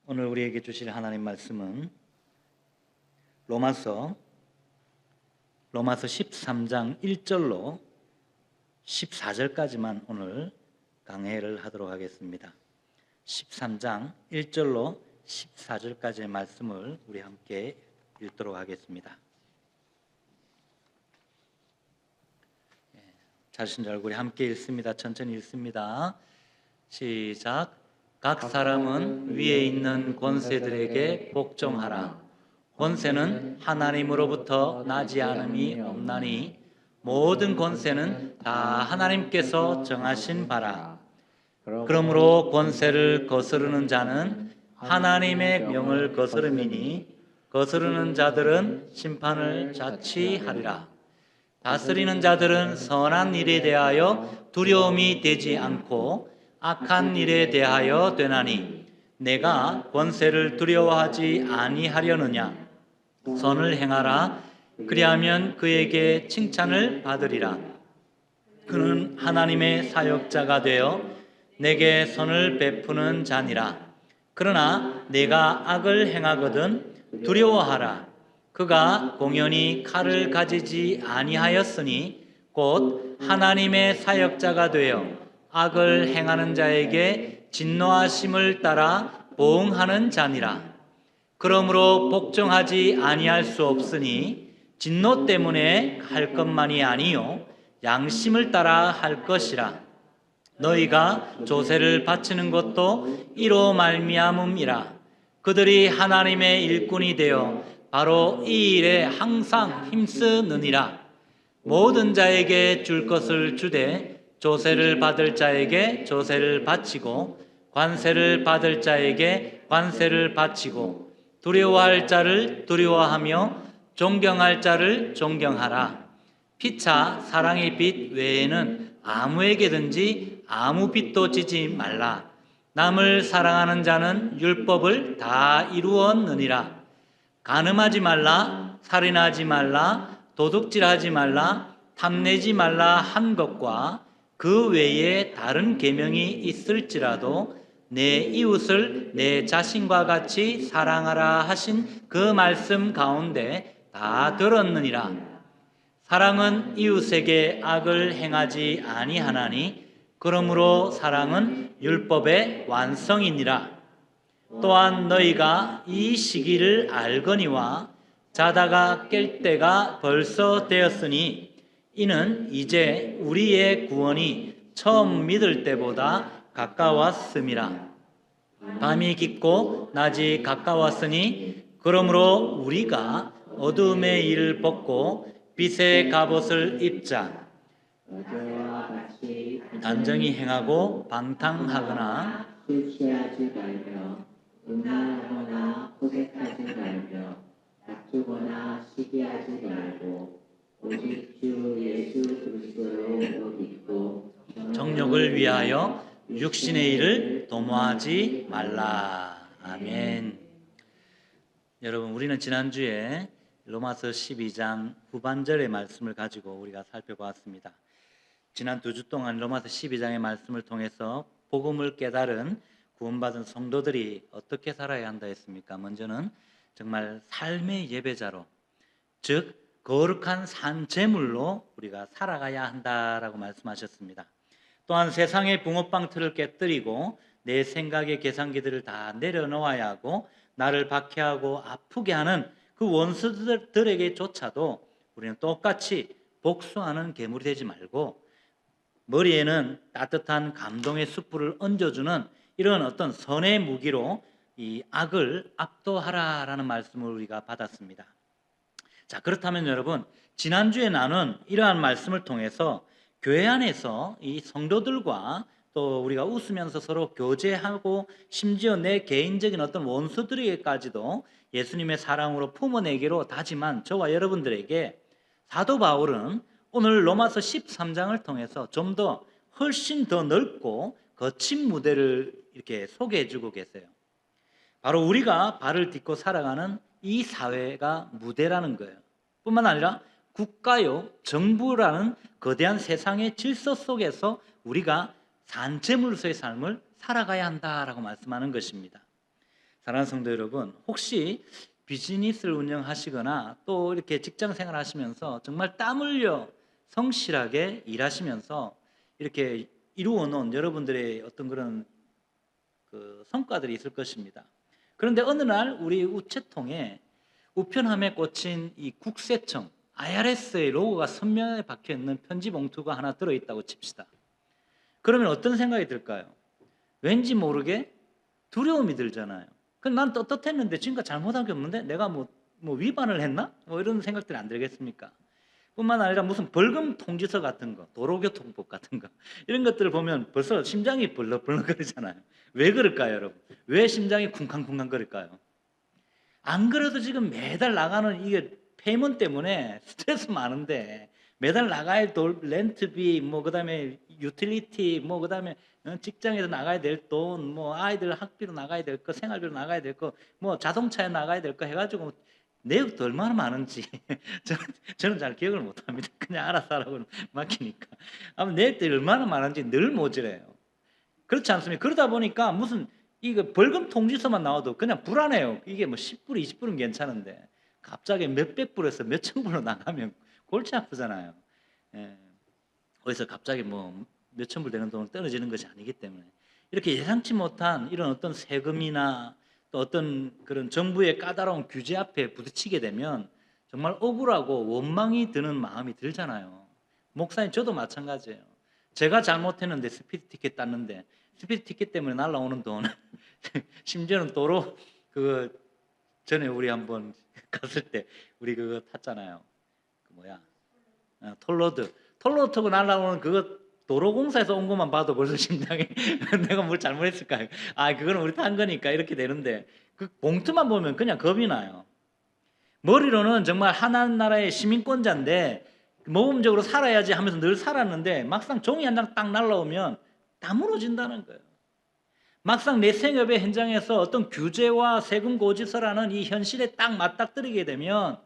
오늘 우리에게 주실 하나님 말씀은 로마서 13장 1절로 14절까지만 오늘 강해를 하도록 하겠습니다. 13장 1절로 14절까지의 말씀을 우리 함께 읽도록 하겠습니다. 자신 잘 우리 함께 읽습니다. 천천히 읽습니다. 시작. 각 사람은 위에 있는 권세들에게 복종하라. 권세는 하나님으로부터 나지 않음이 없나니 모든 권세는 다 하나님께서 정하신 바라. 그러므로 권세를 거스르는 자는 하나님의 명을 거스름이니 거스르는 자들은 심판을 자취하리라. 다스리는 자들은 선한 일에 대하여 두려움이 되지 않고 악한 일에 대하여 되나니 내가 권세를 두려워하지 아니하려느냐. 선을 행하라. 그리하면 그에게 칭찬을 받으리라. 그는 하나님의 사역자가 되어 내게 선을 베푸는 자니라. 그러나 내가 악을 행하거든 두려워하라. 그가 공연히 칼을 가지지 아니하였으니 곧 하나님의 사역자가 되어 악을 행하는 자에게 진노하심을 따라 보응하는 자니라. 그러므로 복종하지 아니할 수 없으니 진노 때문에 할 것만이 아니요 양심을 따라 할 것이라. 너희가 조세를 바치는 것도 이로 말미암음이라. 그들이 하나님의 일꾼이 되어 바로 이 일에 항상 힘쓰느니라. 모든 자에게 줄 것을 주되 조세를 받을 자에게 조세를 바치고 관세를 받을 자에게 관세를 바치고 두려워할 자를 두려워하며 존경할 자를 존경하라. 피차 사랑의 빛 외에는 아무에게든지 아무 빚도 지지 말라. 남을 사랑하는 자는 율법을 다 이루었느니라. 간음하지 말라, 살인하지 말라, 도둑질하지 말라, 탐내지 말라 한 것과 그 외에 다른 계명이 있을지라도 내 이웃을 내 자신과 같이 사랑하라 하신 그 말씀 가운데 다 들었느니라. 사랑은 이웃에게 악을 행하지 아니하나니 그러므로 사랑은 율법의 완성이니라. 또한 너희가 이 시기를 알거니와 자다가 깰 때가 벌써 되었으니 이는 이제 우리의 구원이 처음 믿을 때보다 가까웠음이라. 밤이 깊고 낮이 가까웠으니 그러므로 우리가 어둠의 일을 벗고 빛의 갑옷을 입자. 단정히 행하고 방탕하거나 술 취하지 말며 음란하거나 호색하지 말며 다투거나 시기하지 말고 오직 주 예수 그리스도로 옷 입고 정욕을 위하여 육신의 일을 도모하지 말라. 아멘. 여러분, 우리는 지난주에 로마서 12장 후반절의 말씀을 가지고 우리가 살펴보았습니다. 지난 2주 동안 로마서 12장의 말씀을 통해서 복음을 깨달은 구원받은 성도들이 어떻게 살아야 한다 했습니까? 먼저는 정말 삶의 예배자로, 즉 거룩한 산 제물로 우리가 살아가야 한다라고 말씀하셨습니다. 또한 세상의 붕어빵 틀을 깨뜨리고 내 생각의 계산기들을 다 내려놓아야 하고 나를 박해하고 아프게 하는 그 원수들에게조차도 우리는 똑같이 복수하는 괴물이 되지 말고 머리에는 따뜻한 감동의 숯불을 얹어주는 이런 어떤 선의 무기로 이 악을 압도하라라는 말씀을 우리가 받았습니다. 자, 그렇다면 여러분, 지난주에 나눈 이러한 말씀을 통해서 교회 안에서 이 성도들과 또 우리가 웃으면서 서로 교제하고 심지어 내 개인적인 어떤 원수들에게까지도 예수님의 사랑으로 품어내기로 다짐한 저와 여러분들에게 사도 바울은 오늘 로마서 13장을 통해서 좀 더 훨씬 더 넓고 거친 무대를 이렇게 소개해 주고 계세요. 바로 우리가 발을 딛고 살아가는 이 사회가 무대라는 거예요. 뿐만 아니라 국가요, 정부라는 거대한 세상의 질서 속에서 우리가 산채물로서의 삶을 살아가야 한다라고 말씀하는 것입니다. 사랑하는 성도 여러분, 혹시 비즈니스를 운영하시거나 또 이렇게 직장 생활 하시면서 정말 땀 흘려 성실하게 일하시면서 이렇게 이루어 놓은 여러분들의 어떤 그런 그 성과들이 있을 것입니다. 그런데 어느 날 우리 우체통에 우편함에 꽂힌 이 국세청 IRS의 로고가 선명하게 박혀 있는 편지 봉투가 하나 들어 있다고 칩시다. 그러면 어떤 생각이 들까요? 왠지 모르게 두려움이 들잖아요. 그럼 난 떳떳했는데 지금까지 잘못한 게 없는데 내가 뭐 위반을 했나? 뭐 이런 생각들이 안 들겠습니까? 뿐만 아니라 무슨 벌금 통지서 같은 거, 도로교통법 같은 거 이런 것들을 보면 벌써 심장이 벌렁벌렁거리잖아요. 왜 그럴까요, 여러분? 왜 심장이 쿵쾅쿵쾅거릴까요? 안 그래도 지금 매달 나가는 이게 페이먼트 때문에 스트레스 많은데 매달 나가야 할 렌트비, 뭐 그다음에 유틸리티, 뭐 그다음에 직장에서 나가야 될 돈, 뭐 아이들 학비로 나가야 될 거, 생활비로 나가야 될 거, 뭐 자동차에 나가야 될 거 해가지고 내역도 얼마나 많은지 저는 잘 기억을 못합니다. 그냥 알아서 하라고 맡기니까. 아무튼 내역들이 얼마나 많은지 늘 모질해요. 그렇지 않습니까? 그러다 보니까 무슨 이거 벌금 통지서만 나와도 그냥 불안해요. 이게 뭐 10불, 20불은 괜찮은데 갑자기 몇백 불에서 몇천 불로 나가면 골치 아프잖아요. 예. 어디서 갑자기 뭐 몇천 불 되는 돈을 떨어지는 것이 아니기 때문에 이렇게 예상치 못한 이런 어떤 세금이나 또 어떤 그런 정부의 까다로운 규제 앞에 부딪히게 되면 정말 억울하고 원망이 드는 마음이 들잖아요. 목사님 저도 마찬가지예요. 제가 잘못했는데 스피드 티켓 땄는데 스피드 티켓 때문에 날라오는 돈 심지어는 도로 그 전에 우리 한번 갔을 때 우리 그거 탔잖아요. 그 뭐야 톨로드 타고 날라오는 그거 도로공사에서 온 것만 봐도 벌써 심장이 내가 뭘 잘못했을까? 아 그거는 우리 탄 거니까 이렇게 되는데 그 봉투만 보면 그냥 겁이 나요. 머리로는 정말 하나나라의 시민권자인데 모범적으로 살아야지 하면서 늘 살았는데 막상 종이 한 장 딱 날라오면 다 무너진다는 거예요. 막상 내 생업의 현장에서 어떤 규제와 세금 고지서라는 이 현실에 딱 맞닥뜨리게 되면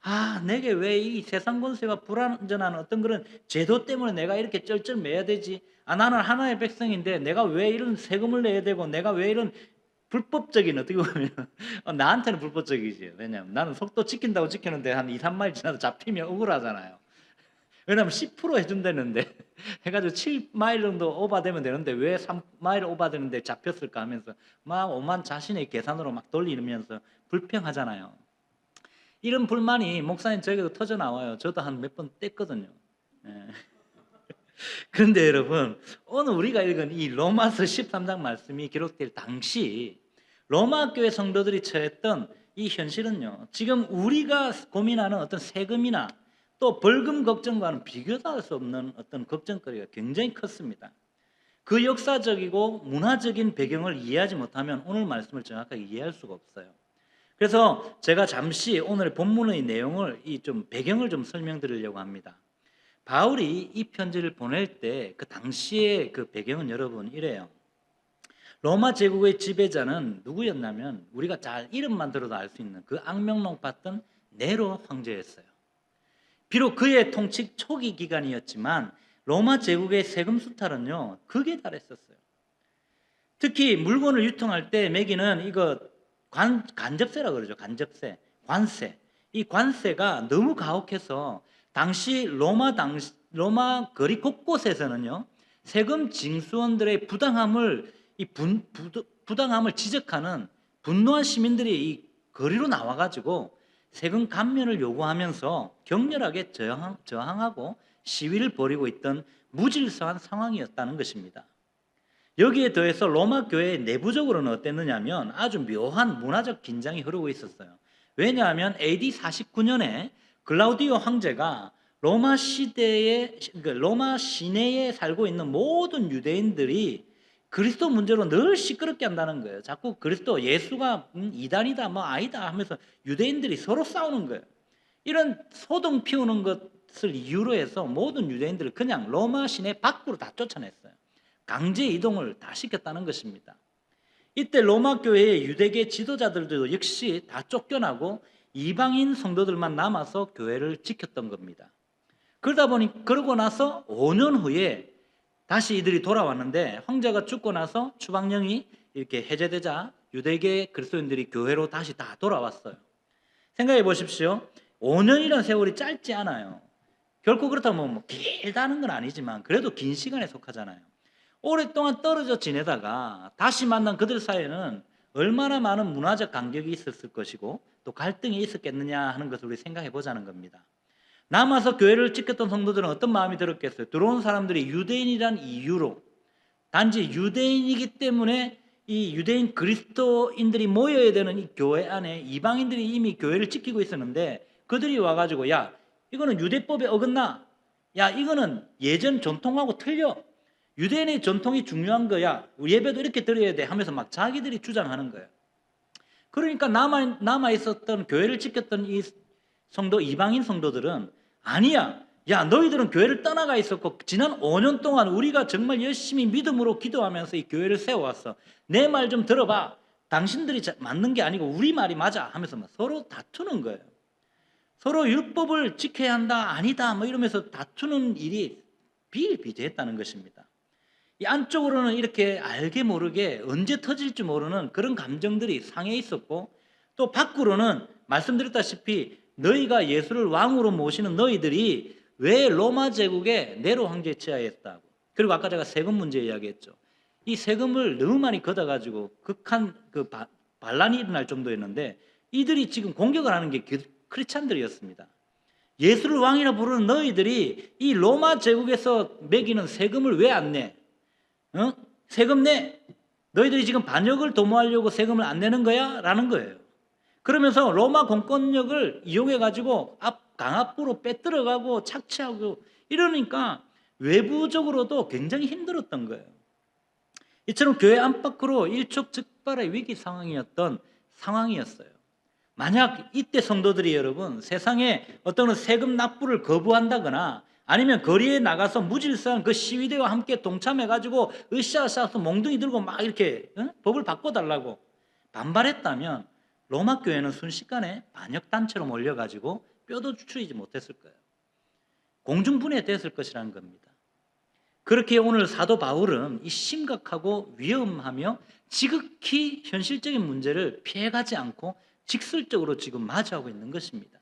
아, 내게 왜 이 세상 권세가 불완전한 어떤 그런 제도 때문에 내가 이렇게 쩔쩔매야 되지? 아, 나는 하나의 백성인데 내가 왜 이런 세금을 내야 되고 내가 왜 이런 불법적인 어떻게 보면 나한테는 불법적이지. 왜냐하면 나는 속도 지킨다고 지켰는데 한 2, 3마일 지나도 잡히면 억울하잖아요. 왜냐하면 10% 해준다는데 해가지고 7마일 정도 오바되면 되는데 왜 3마일 오바되는데 잡혔을까 하면서 막 오만 자신의 계산으로 막 돌리면서 불평하잖아요. 이런 불만이 목사님 저에게도 터져 나와요. 저도 한 몇 번 뗐거든요. 예. 그런데 여러분 오늘 우리가 읽은 이 로마서 13장 말씀이 기록될 당시 로마 교회 성도들이 처했던 이 현실은요, 지금 우리가 고민하는 어떤 세금이나 또 벌금 걱정과는 비교도 할 수 없는 어떤 걱정거리가 굉장히 컸습니다. 그 역사적이고 문화적인 배경을 이해하지 못하면 오늘 말씀을 정확하게 이해할 수가 없어요. 그래서 제가 잠시 오늘 본문의 내용을 좀 배경을 좀 설명드리려고 합니다. 바울이 이 편지를 보낼 때 그 당시의 그 배경은 여러분 이래요. 로마 제국의 지배자는 누구였냐면 우리가 잘 이름만 들어도 알 수 있는 그 악명 높았던 네로 황제였어요. 비록 그의 통치 초기 기간이었지만 로마 제국의 세금 수탈은요 극에 달했었어요. 특히 물건을 유통할 때 매기는 이거 간접세라고 그러죠. 간접세, 관세. 이 관세가 너무 가혹해서 당시 로마 거리 곳곳에서는요 세금 징수원들의 부당함을 지적하는 분노한 시민들이 이 거리로 나와가지고 세금 감면을 요구하면서 격렬하게 저항하고 시위를 벌이고 있던 무질서한 상황이었다는 것입니다. 여기에 더해서 로마 교회 내부적으로는 어땠느냐면 아주 묘한 문화적 긴장이 흐르고 있었어요. 왜냐하면 AD 49년에 글라우디오 황제가 로마 시내에 살고 있는 모든 유대인들이 그리스도 문제로 늘 시끄럽게 한다는 거예요. 자꾸 그리스도 예수가 이단이다 뭐 아니다 하면서 유대인들이 서로 싸우는 거예요. 이런 소동 피우는 것을 이유로 해서 모든 유대인들을 그냥 로마 시내 밖으로 다 쫓아냈어요. 강제 이동을 다 시켰다는 것입니다. 이때 로마 교회의 유대계 지도자들도 역시 다 쫓겨나고 이방인 성도들만 남아서 교회를 지켰던 겁니다. 그러고 나서 5년 후에 다시 이들이 돌아왔는데 황제가 죽고 나서 추방령이 이렇게 해제되자 유대계 그리스도인들이 교회로 다시 다 돌아왔어요. 생각해 보십시오. 5년이라는 세월이 짧지 않아요. 결코 그렇다면 뭐 길다는 건 아니지만 그래도 긴 시간에 속하잖아요. 오랫동안 떨어져 지내다가 다시 만난 그들 사이에는 얼마나 많은 문화적 간격이 있었을 것이고 또 갈등이 있었겠느냐 하는 것을 우리 생각해 보자는 겁니다. 남아서 교회를 지켰던 성도들은 어떤 마음이 들었겠어요? 들어온 사람들이 유대인이란 이유로 단지 유대인이기 때문에 이 유대인 그리스도인들이 모여야 되는 이 교회 안에 이방인들이 이미 교회를 지키고 있었는데 그들이 와가지고 야 이거는 유대법에 어긋나, 야 이거는 예전 전통하고 틀려, 유대인의 전통이 중요한 거야, 예배도 이렇게 드려야 돼 하면서 막 자기들이 주장하는 거예요. 그러니까 남아 있었던 교회를 지켰던 이 성도 이방인 성도들은 아니야, 야 너희들은 교회를 떠나가 있었고 지난 5년 동안 우리가 정말 열심히 믿음으로 기도하면서 이 교회를 세워왔어. 내 말 좀 들어봐. 당신들이 맞는 게 아니고 우리 말이 맞아 하면서 막 서로 다투는 거예요. 서로 율법을 지켜야 한다 아니다 뭐 이러면서 다투는 일이 비일비재했다는 것입니다. 이 안쪽으로는 이렇게 알게 모르게 언제 터질지 모르는 그런 감정들이 상해 있었고 또 밖으로는 말씀드렸다시피 너희가 예수를 왕으로 모시는 너희들이 왜 로마 제국의 네로 황제에 취하였다고, 그리고 아까 제가 세금 문제 이야기했죠. 이 세금을 너무 많이 걷어가지고 극한 그 반란이 일어날 정도였는데 이들이 지금 공격을 하는 게 크리스찬들이었습니다. 예수를 왕이라 부르는 너희들이 이 로마 제국에서 매기는 세금을 왜 안 내? 세금 내. 너희들이 지금 반역을 도모하려고 세금을 안 내는 거야? 라는 거예요. 그러면서 로마 공권력을 이용해 가지고 강압부로 빼들어가고 착취하고 이러니까 외부적으로도 굉장히 힘들었던 거예요. 이처럼 교회 안팎으로 일촉즉발의 위기 상황이었어요. 만약 이때 성도들이 여러분 세상에 어떤 세금 납부를 거부한다거나 아니면 거리에 나가서 무질서한 그 시위대와 함께 동참해가지고 으쌰으쌰서 몽둥이 들고 막 이렇게 법을 바꿔달라고 반발했다면 로마 교회는 순식간에 반역단체로 몰려가지고 뼈도 추이지 못했을 거예요. 공중분해됐을 것이라는 겁니다. 그렇게 오늘 사도 바울은 이 심각하고 위험하며 지극히 현실적인 문제를 피해가지 않고 직설적으로 지금 마주하고 있는 것입니다.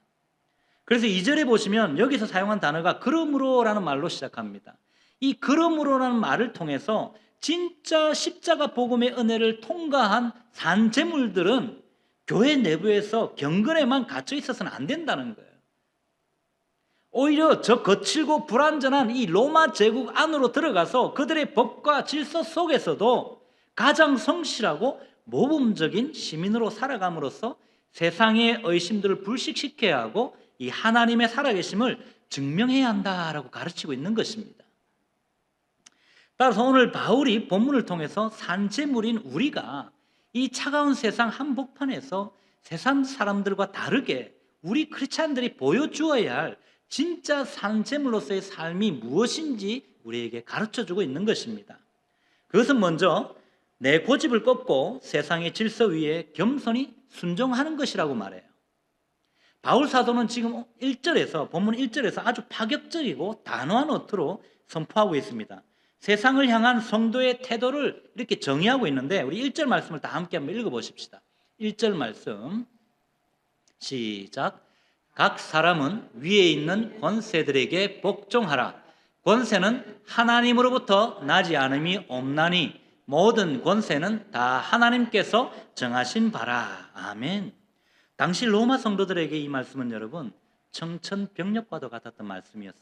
그래서 2절에 보시면 여기서 사용한 단어가 그러므로라는 말로 시작합니다. 이 그러므로라는 말을 통해서 진짜 십자가 복음의 은혜를 통과한 산재물들은 교회 내부에서 경건에만 갇혀 있어서는 안 된다는 거예요. 오히려 저 거칠고 불완전한 이 로마 제국 안으로 들어가서 그들의 법과 질서 속에서도 가장 성실하고 모범적인 시민으로 살아감으로써 세상의 의심들을 불식시켜야 하고 이 하나님의 살아계심을 증명해야 한다라고 가르치고 있는 것입니다. 따라서 오늘 바울이 본문을 통해서 산재물인 우리가 이 차가운 세상 한복판에서 세상 사람들과 다르게 우리 크리스찬들이 보여주어야 할 진짜 산재물로서의 삶이 무엇인지 우리에게 가르쳐주고 있는 것입니다. 그것은 먼저 내 고집을 꺾고 세상의 질서 위에 겸손히 순종하는 것이라고 말해요. 바울 사도는 지금 1절에서 본문 1절에서 아주 파격적이고 단호한 어투로 선포하고 있습니다. 세상을 향한 성도의 태도를 이렇게 정의하고 있는데 우리 1절 말씀을 다 함께 한번 읽어보십시다. 1절 말씀 시작. 각 사람은 위에 있는 권세들에게 복종하라. 권세는 하나님으로부터 나지 않음이 없나니 모든 권세는 다 하나님께서 정하신 바라. 아멘. 당시 로마 성도들에게 이 말씀은 여러분 청천벽력과도 같았던 말씀이었어요.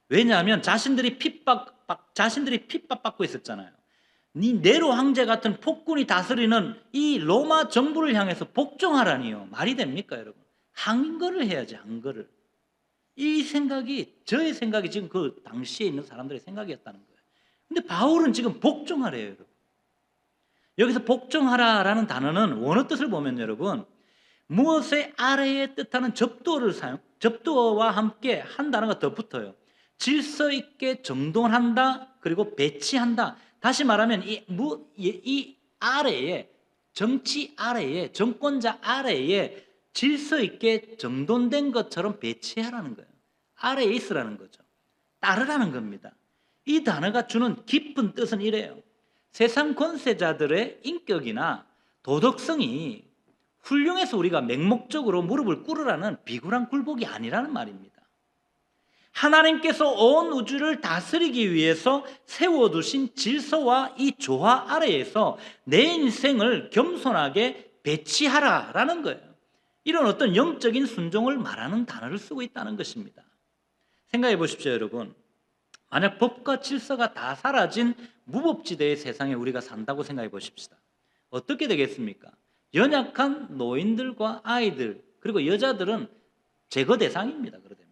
왜냐하면 자신들이 핍박받고 있었잖아요. 네로 황제 같은 폭군이 다스리는 이 로마 정부를 향해서 복종하라니요. 말이 됩니까 여러분? 한거를 해야지, 한거를. 이 생각이 저의 생각이 지금 그 당시에 있는 사람들의 생각이었다는 거예요. 근데 바울은 지금 복종하래요 여러분. 여기서 복종하라라는 단어는 원어 뜻을 보면 여러분 무엇의 아래에 뜻하는 접두어와 함께 한 단어가 더 붙어요. 질서 있게 정돈한다, 그리고 배치한다. 다시 말하면 이 아래에, 정치 아래에, 정권자 아래에 질서 있게 정돈된 것처럼 배치하라는 거예요. 아래에 있으라는 거죠. 따르라는 겁니다. 이 단어가 주는 깊은 뜻은 이래요. 세상 권세자들의 인격이나 도덕성이 훌륭해서 우리가 맹목적으로 무릎을 꿇으라는 비굴한 굴복이 아니라는 말입니다. 하나님께서 온 우주를 다스리기 위해서 세워두신 질서와 이 조화 아래에서 내 인생을 겸손하게 배치하라라는 거예요. 이런 어떤 영적인 순종을 말하는 단어를 쓰고 있다는 것입니다. 생각해 보십시오, 여러분. 만약 법과 질서가 다 사라진 무법지대의 세상에 우리가 산다고 생각해 보십시다. 어떻게 되겠습니까? 연약한 노인들과 아이들 그리고 여자들은 제거 대상입니다. 그러면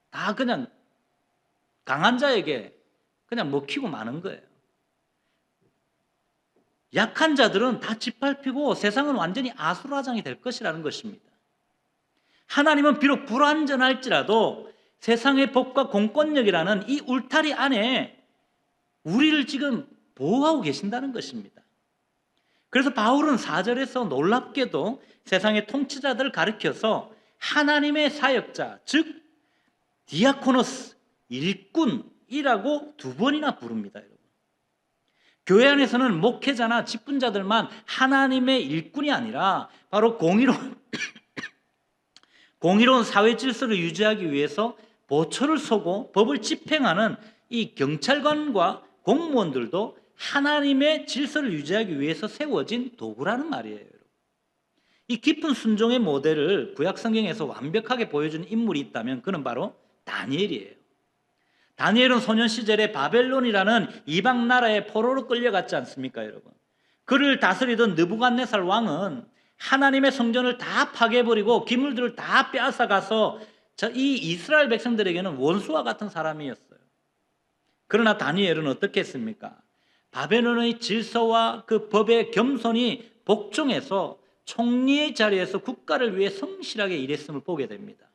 다 그냥 강한 자에게 그냥 먹히고 마는 거예요. 약한 자들은 다 짓밟히고 세상은 완전히 아수라장이 될 것이라는 것입니다. 하나님은 비록 불완전할지라도 세상의 법과 공권력이라는 이 울타리 안에 우리를 지금 보호하고 계신다는 것입니다. 그래서 바울은 4절에서 놀랍게도 세상의 통치자들을 가리켜서 하나님의 사역자, 즉 디아코노스, 일꾼이라고 2번이나 부릅니다. 여러분. 교회 안에서는 목회자나 직분자들만 하나님의 일꾼이 아니라 바로 공의로운 사회 질서를 유지하기 위해서 보초를 서고 법을 집행하는 이 경찰관과 공무원들도 하나님의 질서를 유지하기 위해서 세워진 도구라는 말이에요. 이 깊은 순종의 모델을 구약 성경에서 완벽하게 보여준 인물이 있다면 그는 바로 다니엘이에요. 다니엘은 소년 시절에 바벨론이라는 이방 나라의 포로로 끌려갔지 않습니까, 여러분? 그를 다스리던 느부갓네살 왕은 하나님의 성전을 다 파괴해버리고 기물들을 다 빼앗아가서 이 이스라엘 백성들에게는 원수와 같은 사람이었어요. 그러나 다니엘은 어떻게 했습니까? 바벨론의 질서와 그 법의 겸손히 복종해서 총리의 자리에서 국가를 위해 성실하게 일했음을 보게 됩니다.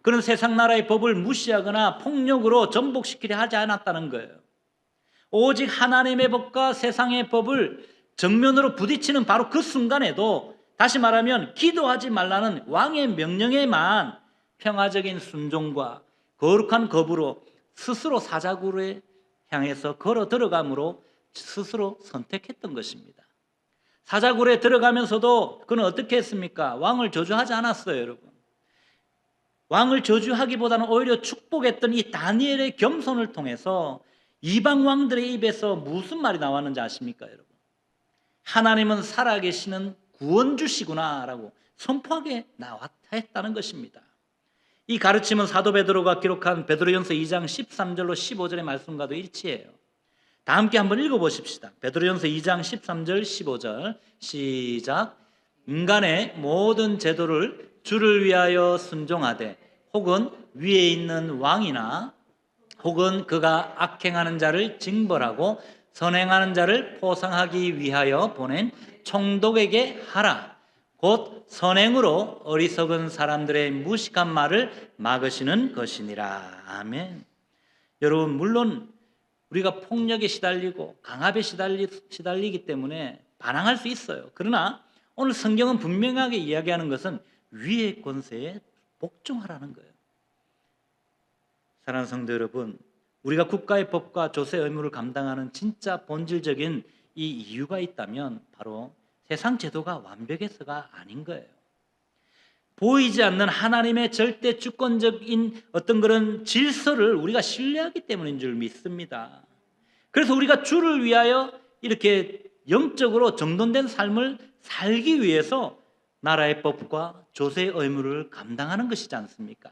그런 세상 나라의 법을 무시하거나 폭력으로 전복시키려 하지 않았다는 거예요. 오직 하나님의 법과 세상의 법을 정면으로 부딪히는 바로 그 순간에도 다시 말하면 기도하지 말라는 왕의 명령에만 평화적인 순종과 거룩한 겁으로 스스로 사자굴에 향해서 걸어 들어감으로 스스로 선택했던 것입니다. 사자굴에 들어가면서도 그는 어떻게 했습니까? 왕을 저주하지 않았어요, 여러분. 왕을 저주하기보다는 오히려 축복했던 이 다니엘의 겸손을 통해서 이방 왕들의 입에서 무슨 말이 나왔는지 아십니까, 여러분? 하나님은 살아계시는 구원주시구나라고 선포하게 나왔다는 것입니다. 이 가르침은 사도 베드로가 기록한 베드로전서 2장 13절로 15절의 말씀과도 일치해요. 다 함께 한번 읽어보십시다. 베드로전서 2장 13절 15절 시작. 인간의 모든 제도를 주를 위하여 순종하되 혹은 위에 있는 왕이나 혹은 그가 악행하는 자를 징벌하고 선행하는 자를 포상하기 위하여 보낸 총독에게 하라. 곧 선행으로 어리석은 사람들의 무식한 말을 막으시는 것이니라. 아멘. 여러분, 물론 우리가 폭력에 시달리고 강압에 시달리기 때문에 반항할 수 있어요. 그러나 오늘 성경은 분명하게 이야기하는 것은 위의 권세에 복종하라는 거예요. 사랑하는 성도 여러분, 우리가 국가의 법과 조세의 의무를 감당하는 진짜 본질적인 이 이유가 있다면 바로 세상 제도가 완벽해서가 아닌 거예요. 보이지 않는 하나님의 절대 주권적인 어떤 그런 질서를 우리가 신뢰하기 때문인 줄 믿습니다. 그래서 우리가 주를 위하여 이렇게 영적으로 정돈된 삶을 살기 위해서 나라의 법과 조세의 의무를 감당하는 것이지 않습니까?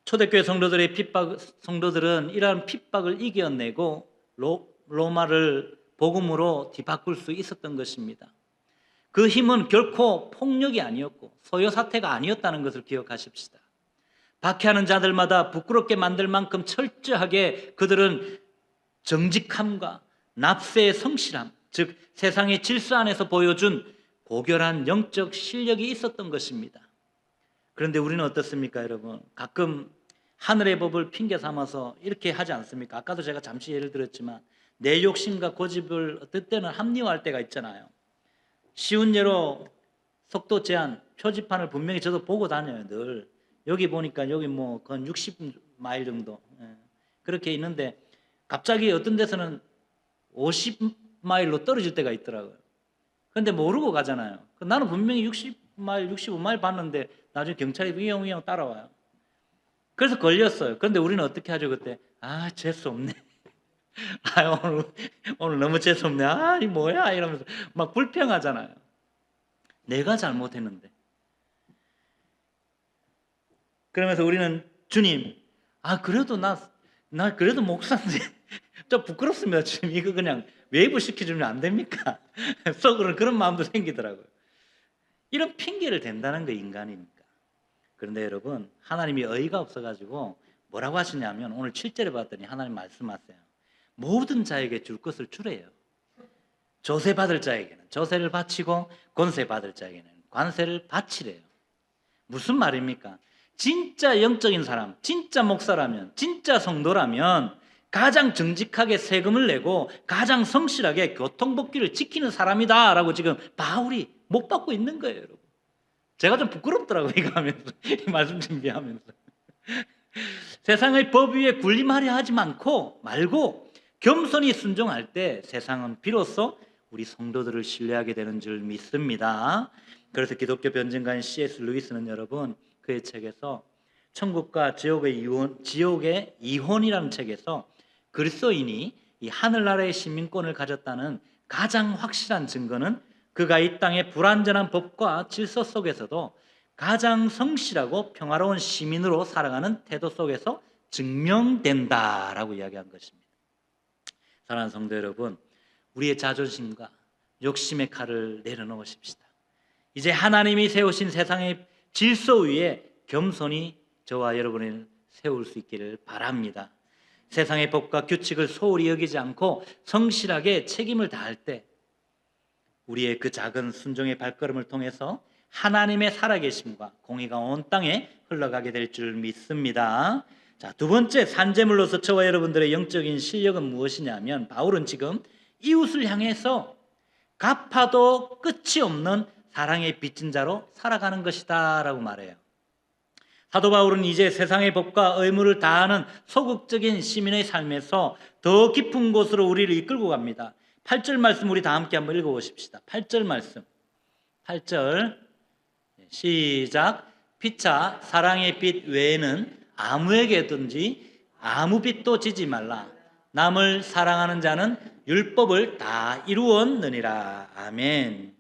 초대교회 성도들은 이러한 핍박을 이겨내고 로마를 복음으로 뒤바꿀 수 있었던 것입니다. 그 힘은 결코 폭력이 아니었고 소요 사태가 아니었다는 것을 기억하십시다. 박해하는 자들마다 부끄럽게 만들 만큼 철저하게 그들은 정직함과 납세의 성실함, 즉 세상의 질서 안에서 보여준 고결한 영적 실력이 있었던 것입니다. 그런데 우리는 어떻습니까, 여러분? 가끔 하늘의 법을 핑계 삼아서 이렇게 하지 않습니까? 아까도 제가 잠시 예를 들었지만 내 욕심과 고집을 어떨 때는 합리화할 때가 있잖아요. 쉬운 예로 속도 제한 표지판을 분명히 저도 보고 다녀요. 늘 여기 보니까 여기 뭐 건 60마일 정도 그렇게 있는데 갑자기 어떤 데서는 50마일로 떨어질 때가 있더라고요. 근데 모르고 가잖아요. 나는 분명히 60마일, 65마일 봤는데 나중에 경찰이 위영 따라와요. 그래서 걸렸어요. 그런데 우리는 어떻게 하죠 그때? 아, 재수 없네. 아, 오늘 너무 재수 없네. 아, 이 뭐야 이러면서 막 불평하잖아요. 내가 잘못했는데. 그러면서 우리는 주님, 아 그래도 나 그래도 목사인데 좀 부끄럽습니다. 주님 이거 그냥 웨이브 시켜주면 안 됩니까? 속으로는 그런 마음도 생기더라고요. 이런 핑계를 댄다는 거 인간이니까. 그런데 여러분 하나님이 어이가 없어가지고 뭐라고 하시냐면 오늘 7절에 봤더니 하나님 말씀하세요. 모든 자에게 줄 것을 주래요. 조세 받을 자에게는 조세를 바치고 권세 받을 자에게는 관세를 바치래요. 무슨 말입니까? 진짜 영적인 사람, 진짜 목사라면, 진짜 성도라면 가장 정직하게 세금을 내고 가장 성실하게 교통법규를 지키는 사람이다라고 지금 바울이 못 받고 있는 거예요, 여러분. 제가 좀 부끄럽더라고요, 이거 하면서. 이 말씀 준비하면서. 세상의 법 위에 군림하려 하지 말고 겸손히 순종할 때 세상은 비로소 우리 성도들을 신뢰하게 되는 줄 믿습니다. 그래서 기독교 변증가인 C.S. 루이스는 여러분 그의 책에서 천국과 지옥의 이혼이라는 책에서 그리스도인이 이 하늘나라의 시민권을 가졌다는 가장 확실한 증거는 그가 이 땅의 불완전한 법과 질서 속에서도 가장 성실하고 평화로운 시민으로 살아가는 태도 속에서 증명된다라고 이야기한 것입니다. 사랑하는 성도 여러분, 우리의 자존심과 욕심의 칼을 내려놓으십시다. 이제 하나님이 세우신 세상의 질서 위에 겸손히 저와 여러분을 세울 수 있기를 바랍니다. 세상의 법과 규칙을 소홀히 여기지 않고 성실하게 책임을 다할 때 우리의 그 작은 순종의 발걸음을 통해서 하나님의 살아계심과 공의가 온 땅에 흘러가게 될 줄 믿습니다. 자, 두 번째 산재물로서 저와 여러분들의 영적인 실력은 무엇이냐면 바울은 지금 이웃을 향해서 갚아도 끝이 없는 사랑의 빚진 자로 살아가는 것이다 라고 말해요. 사도 바울은 이제 세상의 법과 의무를 다하는 소극적인 시민의 삶에서 더 깊은 곳으로 우리를 이끌고 갑니다. 8절 말씀 우리 다 함께 한번 읽어보십시다. 8절 말씀 8절 시작. 피차 사랑의 빚 외에는 아무에게든지 아무 빚도 지지 말라. 남을 사랑하는 자는 율법을 다 이루었느니라. 아멘.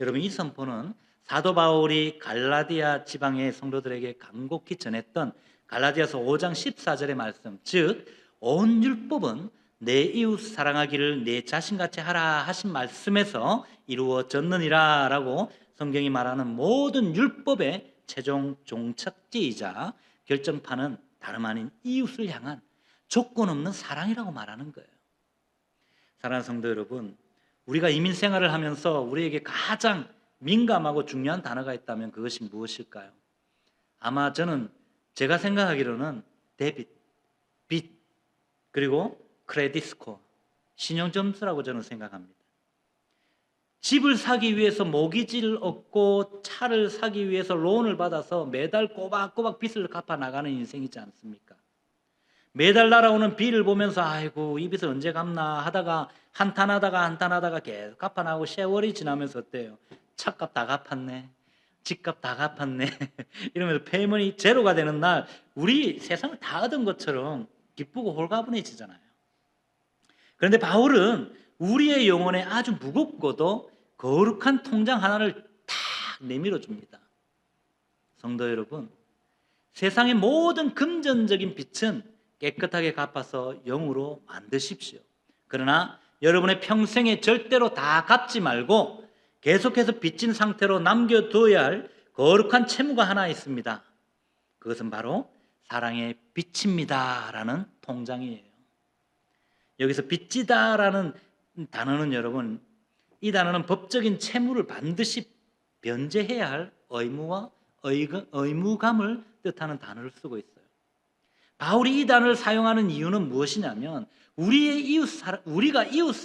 여러분 이 선포는 사도 바울이 갈라디아 지방의 성도들에게 간곡히 전했던 갈라디아서 5장 14절의 말씀, 즉 온 율법은 내 이웃 사랑하기를 내 자신같이 하라 하신 말씀에서 이루어졌느니라 라고 성경이 말하는 모든 율법의 최종 종착지이자 결정판은 다름 아닌 이웃을 향한 조건 없는 사랑이라고 말하는 거예요. 사랑하는 성도 여러분, 우리가 이민 생활을 하면서 우리에게 가장 민감하고 중요한 단어가 있다면 그것이 무엇일까요? 아마 저는 제가 생각하기로는 데빗, 빚, 그리고 크레딧 스코어, 신용점수라고 저는 생각합니다. 집을 사기 위해서 모기지를 얻고 차를 사기 위해서 론을 받아서 매달 꼬박꼬박 빚을 갚아 나가는 인생이지 않습니까? 매달 날아오는 비를 보면서 아이고 이 빚을 언제 갚나 하다가 한탄하다가 계속 갚아 나가고 세월이 지나면서 어때요? 차값 다 갚았네, 집값 다 갚았네 이러면서 페이먼이 제로가 되는 날 우리 세상을 다 얻은 것처럼 기쁘고 홀가분해지잖아요. 그런데 바울은 우리의 영혼에 아주 무겁고도 거룩한 통장 하나를 탁 내밀어 줍니다. 성도 여러분, 세상의 모든 금전적인 빚은 깨끗하게 갚아서 영으로 만드십시오. 그러나 여러분의 평생에 절대로 다 갚지 말고 계속해서 빚진 상태로 남겨두어야 할 거룩한 채무가 하나 있습니다. 그것은 바로 사랑의 빚입니다 라는 통장이에요. 여기서 빚지다라는 단어는 여러분, 이 단어는 법적인 채무를 반드시 변제해야 할 의무와 의무감을 뜻하는 단어를 쓰고 있어요. 바울이 이 단어를 사용하는 이유는 무엇이냐면 우리가 이웃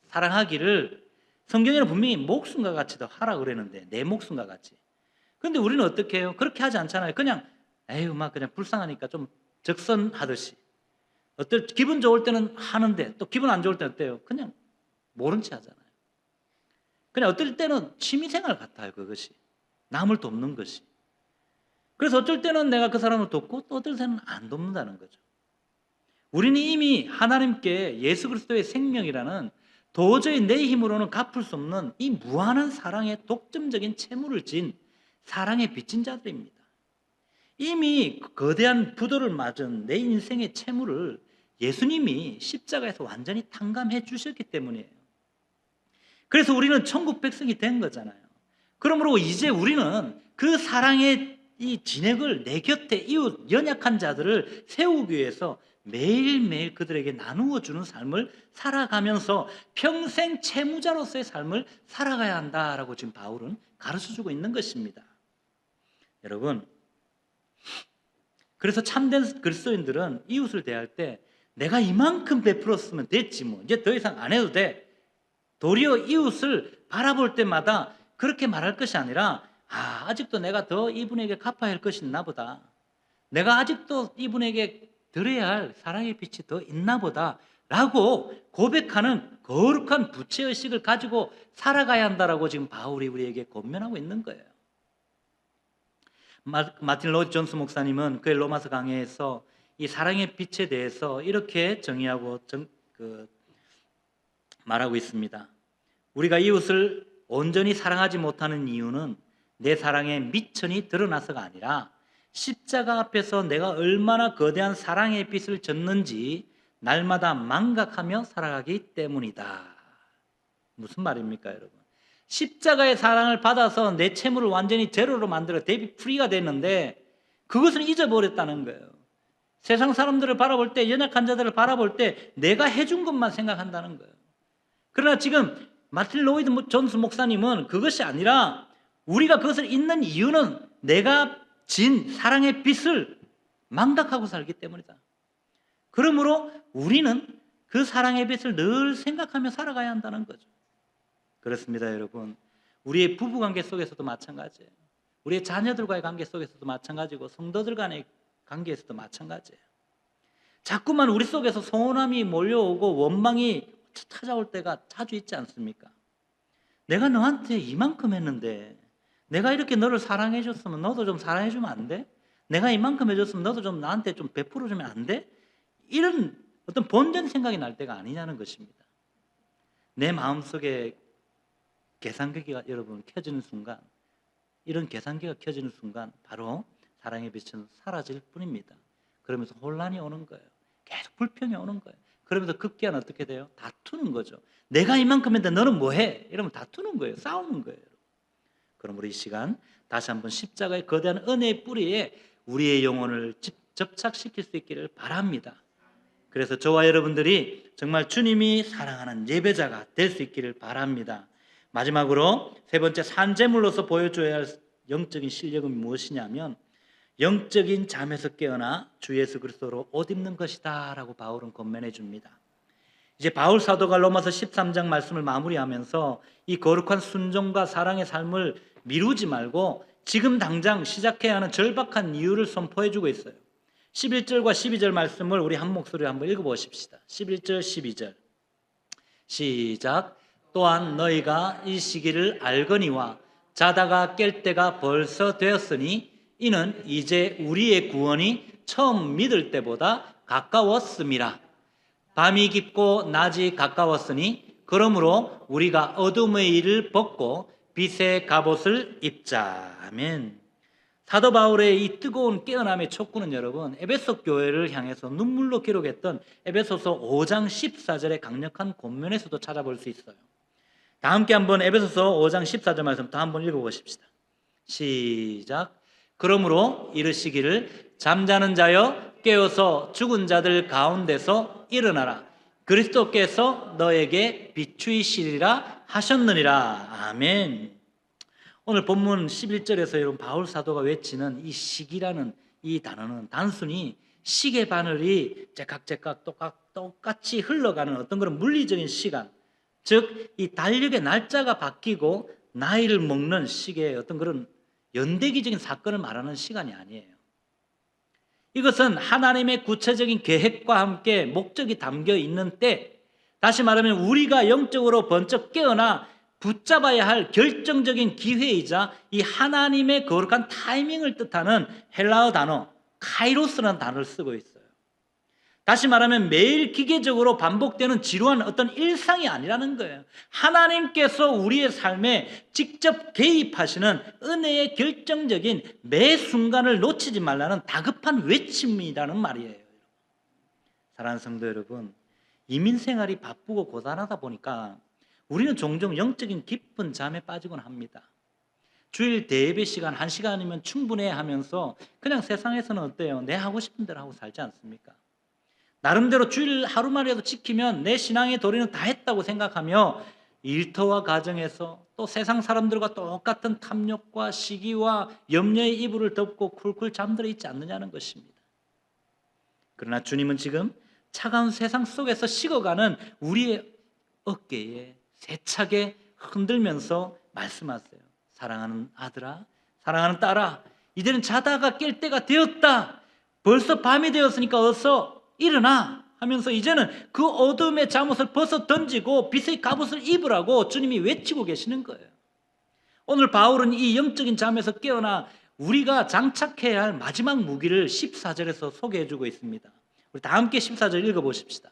사랑하기를 성경에는 분명히 목숨과 같이도 하라 그랬는데 내 목숨과 같이. 그런데 우리는 어떻게 해요? 그렇게 하지 않잖아요. 그냥 에휴 막 그냥 불쌍하니까 좀 적선하듯이. 기분 좋을 때는 하는데 또 기분 안 좋을 때는 어때요? 그냥 모른 채 하잖아요. 그냥 어떨 때는 취미생활 같아요. 그것이 남을 돕는 것이. 그래서 어쩔 때는 내가 그 사람을 돕고 또 어떨 때는 안 돕는다는 거죠. 우리는 이미 하나님께 예수 그리스도의 생명이라는 도저히 내 힘으로는 갚을 수 없는 이 무한한 사랑의 독점적인 채무를 진 사랑에 빚진 자들입니다. 이미 거대한 부도를 맞은 내 인생의 채무를 예수님이 십자가에서 완전히 탕감해 주셨기 때문이에요. 그래서 우리는 천국 백성이 된 거잖아요. 그러므로 이제 우리는 그 사랑의 이 진액을 내 곁에 이웃 연약한 자들을 세우기 위해서 매일매일 그들에게 나누어 주는 삶을 살아가면서 평생 채무자로서의 삶을 살아가야 한다라고 지금 바울은 가르쳐주고 있는 것입니다. 여러분, 그래서 참된 그리스도인들은 이웃을 대할 때 내가 이만큼 베풀었으면 됐지 뭐 이제 더 이상 안 해도 돼. 도리어 이웃을 바라볼 때마다 그렇게 말할 것이 아니라 아직도 내가 더 이분에게 갚아야 할 것이 있나 보다. 내가 아직도 이분에게 드려야 할 사랑의 빛이 더 있나 보다 라고 고백하는 거룩한 부채의식을 가지고 살아가야 한다라고 지금 바울이 우리에게 권면하고 있는 거예요. 마틴 로이드 존스 목사님은 그의 로마서 강해에서 이 사랑의 빛에 대해서 이렇게 정의하고 말하고 있습니다. 우리가 이웃을 온전히 사랑하지 못하는 이유는 내 사랑의 미천이 드러나서가 아니라 십자가 앞에서 내가 얼마나 거대한 사랑의 빛을 졌는지 날마다 망각하며 살아가기 때문이다. 무슨 말입니까, 여러분? 십자가의 사랑을 받아서 내 채무를 완전히 제로로 만들어 데뷔 프리가 됐는데 그것을 잊어버렸다는 거예요. 세상 사람들을 바라볼 때, 연약한 자들을 바라볼 때 내가 해준 것만 생각한다는 거예요. 그러나 지금 마틴 로이드 존스 목사님은 그것이 아니라 우리가 그것을 잊는 이유는 내가 진 사랑의 빛을 망각하고 살기 때문이다. 그러므로 우리는 그 사랑의 빛을 늘 생각하며 살아가야 한다는 거죠. 그렇습니다, 여러분. 우리의 부부관계 속에서도 마찬가지예요. 우리의 자녀들과의 관계 속에서도 마찬가지고 성도들 간의 관계에서도 마찬가지예요. 자꾸만 우리 속에서 서운함이 몰려오고 원망이 찾아올 때가 자주 있지 않습니까? 내가 너한테 이만큼 했는데 내가 이렇게 너를 사랑해 줬으면 너도 좀 사랑해 주면 안 돼? 내가 이만큼 해줬으면 너도 좀 나한테 좀 베풀어 주면 안 돼? 이런 어떤 본전 생각이 날 때가 아니냐는 것입니다. 내 마음속에 계산기가 여러분 켜지는 순간, 이런 계산기가 켜지는 순간 바로 사랑의 빛은 사라질 뿐입니다. 그러면서 혼란이 오는 거예요. 계속 불평이 오는 거예요. 그러면서 급기야는 어떻게 돼요? 다투는 거죠. 내가 이만큼 했는데 너는 뭐해? 이러면 다투는 거예요. 싸우는 거예요. 그러므로 이 시간 다시 한번 십자가의 거대한 은혜의 뿌리에 우리의 영혼을 접착시킬 수 있기를 바랍니다. 그래서 저와 여러분들이 정말 주님이 사랑하는 예배자가 될 수 있기를 바랍니다. 마지막으로 세 번째 산제물로서 보여줘야 할 영적인 실력은 무엇이냐면 영적인 잠에서 깨어나 주 예수 그리스도로 옷 입는 것이다 라고 바울은 권면해 줍니다. 이제 바울 사도가 로마서 13장 말씀을 마무리하면서 이 거룩한 순종과 사랑의 삶을 미루지 말고 지금 당장 시작해야 하는 절박한 이유를 선포해 주고 있어요. 11절과 12절 말씀을 우리 한 목소리로 한번 읽어보십시다. 11절 12절 시작. 또한 너희가 이 시기를 알거니와 자다가 깰 때가 벌써 되었으니 이는 이제 우리의 구원이 처음 믿을 때보다 가까웠음이라. 밤이 깊고 낮이 가까웠으니 그러므로 우리가 어둠의 일을 벗고 빛의 갑옷을 입자. 아멘. 사도 바울의 이 뜨거운 깨어남의 촉구는 여러분 에베소 교회를 향해서 눈물로 기록했던 에베소서 5장 14절의 강력한 권면에서도 찾아볼 수 있어요. 다 함께 한번 에베소서 5장 14절 말씀 다 한번 읽어보십시다. 시작. 그러므로 이르시기를 잠자는 자여 깨어서 죽은 자들 가운데서 일어나라. 그리스도께서 너에게 비추이시리라 하셨느니라. 아멘. 오늘 본문 11절에서 여러분 바울 사도가 외치는 이 시기라는 이 단어는 단순히 시계 바늘이 제깍제깍 똑같이 흘러가는 어떤 그런 물리적인 시간, 즉 이 달력의 날짜가 바뀌고 나이를 먹는 시계의 어떤 그런 연대기적인 사건을 말하는 시간이 아니에요. 이것은 하나님의 구체적인 계획과 함께 목적이 담겨 있는 때, 다시 말하면 우리가 영적으로 번쩍 깨어나 붙잡아야 할 결정적인 기회이자 이 하나님의 거룩한 타이밍을 뜻하는 헬라어 단어 카이로스라는 단어를 쓰고 있어요. 다시 말하면 매일 기계적으로 반복되는 지루한 어떤 일상이 아니라는 거예요. 하나님께서 우리의 삶에 직접 개입하시는 은혜의 결정적인 매 순간을 놓치지 말라는 다급한 외침이라는 말이에요. 사랑하는 성도 여러분, 이민 생활이 바쁘고 고단하다 보니까 우리는 종종 영적인 깊은 잠에 빠지곤 합니다. 주일 대예배 시간 1시간이면 충분해 하면서 그냥 세상에서는 어때요? 내 하고 싶은 대로 하고 살지 않습니까? 나름대로 주일 하루만이라도 지키면 내 신앙의 도리는 다 했다고 생각하며 일터와 가정에서 또 세상 사람들과 똑같은 탐욕과 시기와 염려의 이불을 덮고 쿨쿨 잠들어 있지 않느냐는 것입니다. 그러나 주님은 지금 차가운 세상 속에서 식어가는 우리의 어깨에 세차게 흔들면서 말씀하세요. 사랑하는 아들아, 사랑하는 딸아, 이제는 자다가 깰 때가 되었다. 벌써 밤이 되었으니까 어서 일어나 하면서 이제는 그 어둠의 잠옷을 벗어 던지고 빛의 갑옷을 입으라고 주님이 외치고 계시는 거예요. 오늘 바울은 이 영적인 잠에서 깨어나 우리가 장착해야 할 마지막 무기를 14절에서 소개해 주고 있습니다. 우리 다 함께 14절 읽어보십시다.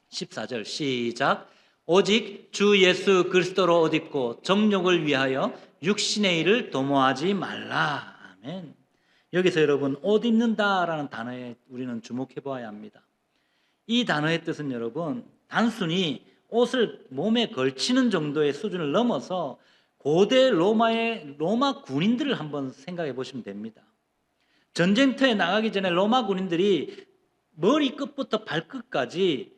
14절 시작. 오직 주 예수 그리스도로 옷 입고 정욕을 위하여 육신의 일을 도모하지 말라. 아멘. 여기서 여러분 옷 입는다라는 단어에 우리는 주목해 보아야 합니다. 이 단어의 뜻은 여러분 단순히 옷을 몸에 걸치는 정도의 수준을 넘어서 고대 로마의 로마 군인들을 한번 생각해 보시면 됩니다. 전쟁터에 나가기 전에 로마 군인들이 머리끝부터 발끝까지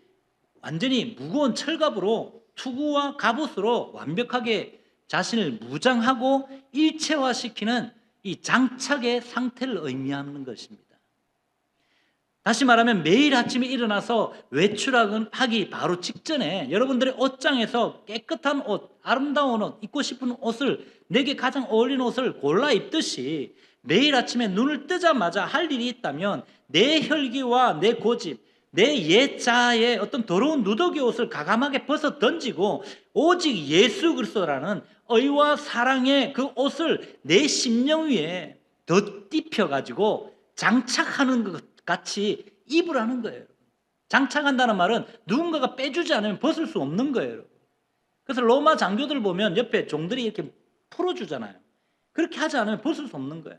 완전히 무거운 철갑으로 투구와 갑옷으로 완벽하게 자신을 무장하고 일체화시키는 이 장착의 상태를 의미하는 것입니다. 다시 말하면 매일 아침에 일어나서 외출하기 바로 직전에 여러분들의 옷장에서 깨끗한 옷, 아름다운 옷, 입고 싶은 옷을 내게 가장 어울리는 옷을 골라 입듯이 매일 아침에 눈을 뜨자마자 할 일이 있다면 내 혈기와 내 고집, 내 옛자의 어떤 더러운 누더기 옷을 가감하게 벗어 던지고 오직 예수 그리스도라는 의와 사랑의 그 옷을 내 심령 위에 덧입혀가지고 장착하는 것 같이 입으라는 거예요. 장착한다는 말은 누군가가 빼주지 않으면 벗을 수 없는 거예요. 그래서 로마 장교들 보면 옆에 종들이 이렇게 풀어주잖아요. 그렇게 하지 않으면 벗을 수 없는 거예요.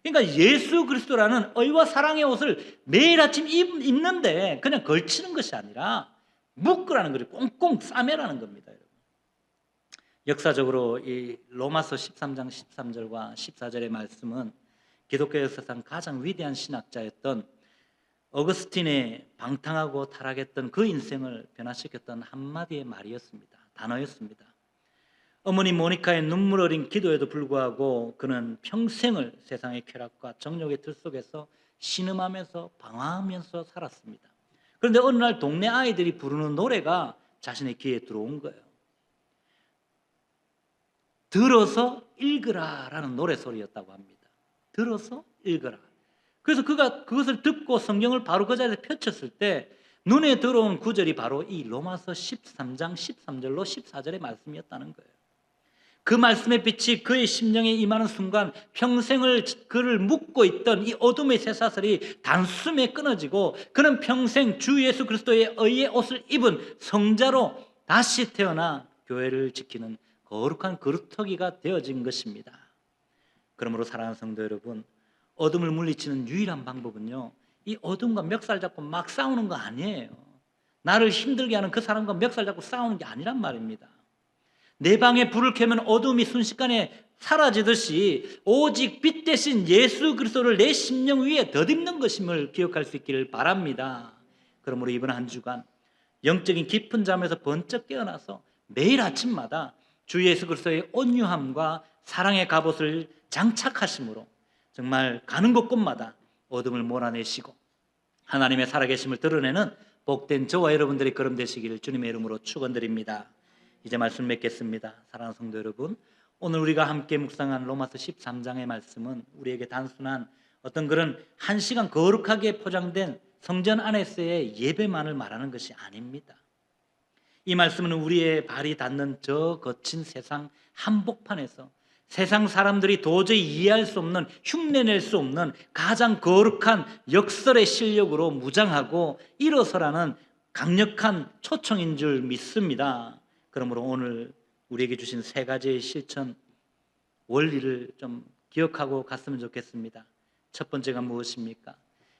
그러니까 예수 그리스도라는 의와 사랑의 옷을 매일 아침 입는데 그냥 걸치는 것이 아니라 묶으라는 거예요. 꽁꽁 싸매라는 겁니다. 여러분. 역사적으로 이 로마서 13장 13절과 14절의 말씀은 기독교 역사상 가장 위대한 신학자였던 어거스틴의 방탕하고 타락했던 그 인생을 변화시켰던 한마디의 말이었습니다. 단어였습니다. 어머니 모니카의 눈물 어린 기도에도 불구하고 그는 평생을 세상의 쾌락과 정욕의 틀 속에서 신음하면서 방황하면서 살았습니다. 그런데 어느 날 동네 아이들이 부르는 노래가 자신의 귀에 들어온 거예요. 들어서 읽으라라는 노래소리였다고 합니다. 들어서 읽으라. 그래서 그가 그것을 듣고 성경을 바로 그 자리에 펼쳤을 때 눈에 들어온 구절이 바로 이 로마서 13장 13절로 14절의 말씀이었다는 거예요. 그 말씀의 빛이 그의 심령에 임하는 순간 평생을 그를 묶고 있던 이 어둠의 쇠사슬이 단숨에 끊어지고 그는 평생 주 예수 그리스도의 의의 옷을 입은 성자로 다시 태어나 교회를 지키는 거룩한 그루터기가 되어진 것입니다. 그러므로 사랑하는 성도 여러분, 어둠을 물리치는 유일한 방법은요, 이 어둠과 멱살 잡고 막 싸우는 거 아니에요. 나를 힘들게 하는 그 사람과 멱살 잡고 싸우는 게 아니란 말입니다. 내 방에 불을 켜면 어둠이 순식간에 사라지듯이 오직 빛 대신 예수 그리스도를 내 심령 위에 덧입는 것임을 기억할 수 있기를 바랍니다. 그러므로 이번 한 주간 영적인 깊은 잠에서 번쩍 깨어나서 매일 아침마다 주 예수 그리스도의 온유함과 사랑의 갑옷을 장착하심으로 정말 가는 곳곳마다 어둠을 몰아내시고 하나님의 살아계심을 드러내는 복된 저와 여러분들의 걸음 되시기를 주님의 이름으로 축원드립니다. 이제 말씀 맺겠습니다. 사랑하는 성도 여러분, 오늘 우리가 함께 묵상한 로마서 13장의 말씀은 우리에게 단순한 어떤 그런 1시간 거룩하게 포장된 성전 안에서의 예배만을 말하는 것이 아닙니다. 이 말씀은 우리의 발이 닿는 저 거친 세상 한복판에서 세상 사람들이 도저히 이해할 수 없는, 흉내낼 수 없는 가장 거룩한 역설의 실력으로 무장하고 일어서라는 강력한 초청인 줄 믿습니다. 그러므로 오늘 우리에게 주신 세 가지의 실천 원리를 좀 기억하고 갔으면 좋겠습니다. 첫 번째가 무엇입니까?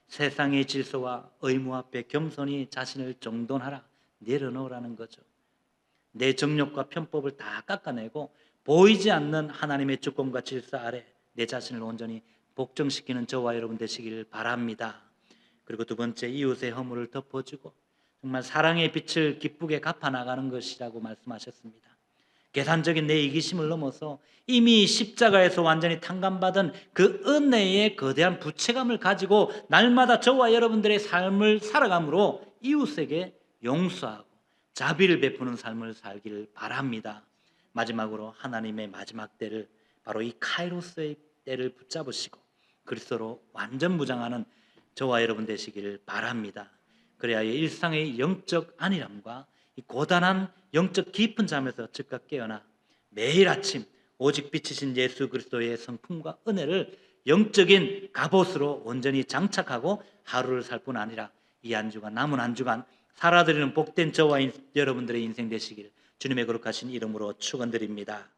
세상의 질서와 의무 앞에 겸손히 자신을 정돈하라, 내려놓으라는 거죠. 내 정욕과 편법을 다 깎아내고 보이지 않는 하나님의 주권과 질서 아래 내 자신을 온전히 복종시키는 저와 여러분 되시길 바랍니다. 그리고 두 번째, 이웃의 허물을 덮어주고 정말 사랑의 빛을 기쁘게 갚아나가는 것이라고 말씀하셨습니다. 계산적인 내 이기심을 넘어서 이미 십자가에서 완전히 탕감받은 그 은혜의 거대한 부채감을 가지고 날마다 저와 여러분들의 삶을 살아감으로 이웃에게 용서하고 자비를 베푸는 삶을 살기를 바랍니다. 마지막으로 하나님의 마지막 때를, 바로 이 카이로스의 때를 붙잡으시고 그리스도로 완전 무장하는 저와 여러분 되시기를 바랍니다. 그래야 일상의 영적 안일함과 이 고단한 영적 깊은 잠에서 즉각 깨어나 매일 아침 오직 빛이신 예수 그리스도의 성품과 은혜를 영적인 갑옷으로 온전히 장착하고 하루를 살 뿐 아니라 이 한 주간, 남은 한 주간 살아드리는 복된 저와 여러분들의 인생 되시기를 주님의 거룩하신 이름으로 축원드립니다.